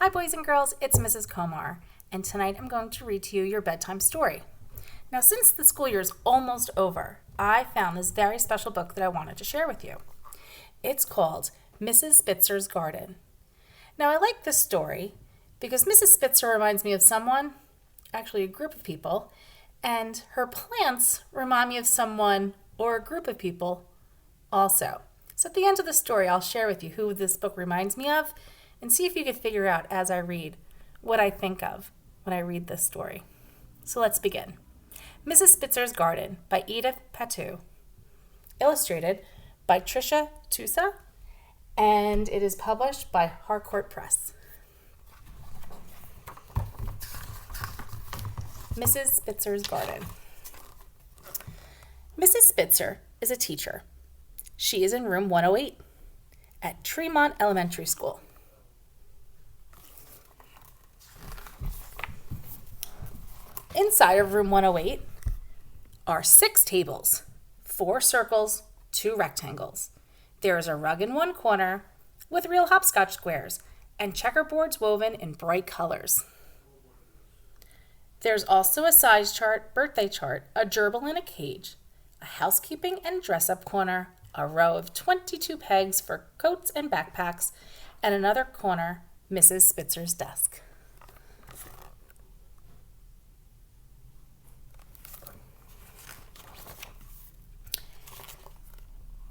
Hi boys and girls, it's Mrs. Komar, and tonight I'm going to read to you your bedtime story. Now since the school year is almost over, I found this very special book that I wanted to share with you. It's called Mrs. Spitzer's Garden. Now I like this story because Mrs. Spitzer reminds me of someone, actually a group of people, and her plants remind me of someone or a group of people also. So at the end of the story, I'll share with you who this book reminds me of and see if you can figure out as I read what I think of when I read this story. So let's begin. Mrs. Spitzer's Garden by Edith Patu. Illustrated by Tricia Tusa, and it is published by Harcourt Press. Mrs. Spitzer's Garden. Mrs. Spitzer is a teacher. She is in room 108 at Tremont Elementary School. Inside of room 108 are 6 tables, 4 circles, 2 rectangles. There is a rug in one corner with real hopscotch squares and checkerboards woven in bright colors. There's also a size chart, birthday chart, a gerbil in a cage, a housekeeping and dress-up corner, a row of 22 pegs for coats and backpacks, and another corner, Mrs. Spitzer's desk.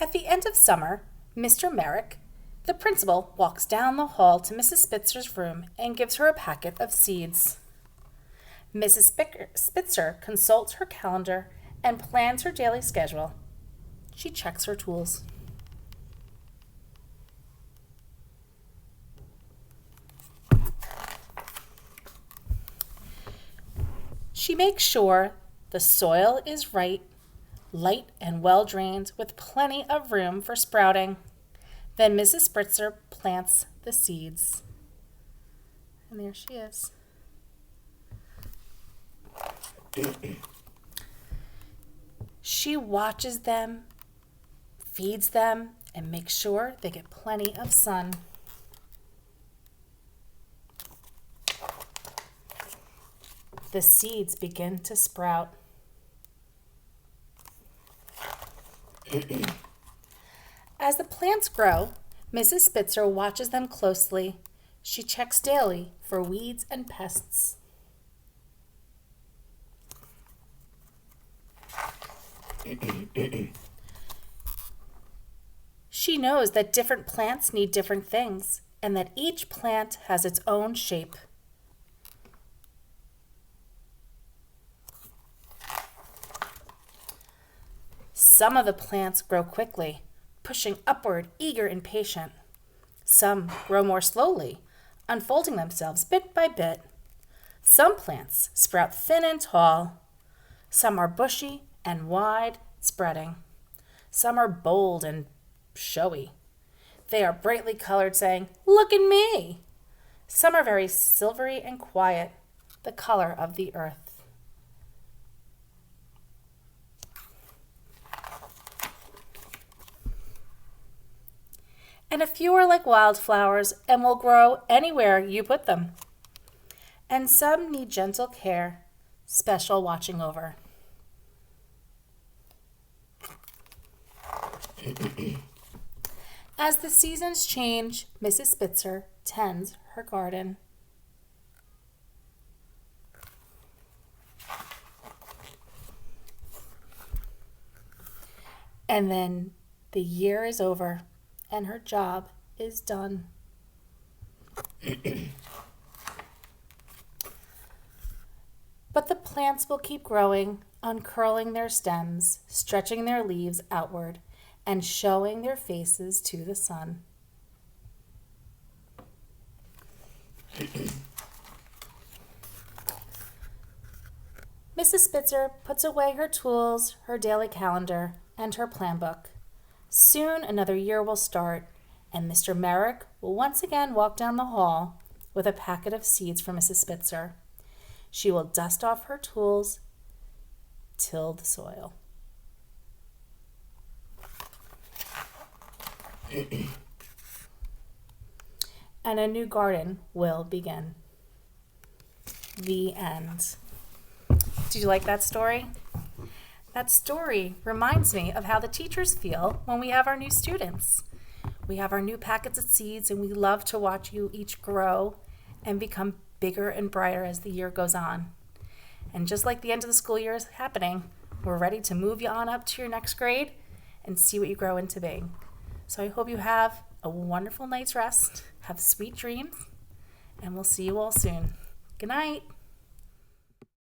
At the end of summer, Mr. Merrick, the principal, walks down the hall to Mrs. Spitzer's room and gives her a packet of seeds. Mrs. Spitzer consults her calendar and plans her daily schedule. She checks her tools. She makes sure the soil is right, light and well drained with plenty of room for sprouting. Then Mrs. Spitzer plants the seeds. And there she is. She watches them, feeds them, and makes sure they get plenty of sun. The seeds begin to sprout. As the plants grow, Mrs. Spitzer watches them closely. She checks daily for weeds and pests. She knows that different plants need different things and that each plant has its own shape. Some of the plants grow quickly, pushing upward, eager and patient. Some grow more slowly, unfolding themselves bit by bit. Some plants sprout thin and tall. Some are bushy and wide spreading. Some are bold and showy. They are brightly colored, saying, "Look at me!" Some are very silvery and quiet, the color of the earth. And a few are like wildflowers and will grow anywhere you put them. And some need gentle care, special watching over. As the seasons change, Mrs. Spitzer tends her garden. And then the year is over and her job is done. But the plants will keep growing, uncurling their stems, stretching their leaves outward, and showing their faces to the sun. Mrs. Spitzer puts away her tools, her daily calendar, and her plan book. Soon another year will start, and Mr. Merrick will once again walk down the hall with a packet of seeds for Mrs. Spitzer. She will dust off her tools, till the soil. and a new garden will begin. The end. Did you like that story? That story reminds me of how the teachers feel when we have our new students. We have our new packets of seeds, and we love to watch you each grow and become bigger and brighter as the year goes on. And just like the end of the school year is happening, we're ready to move you on up to your next grade and see what you grow into being. So I hope you have a wonderful night's rest, have sweet dreams, and we'll see you all soon. Good night.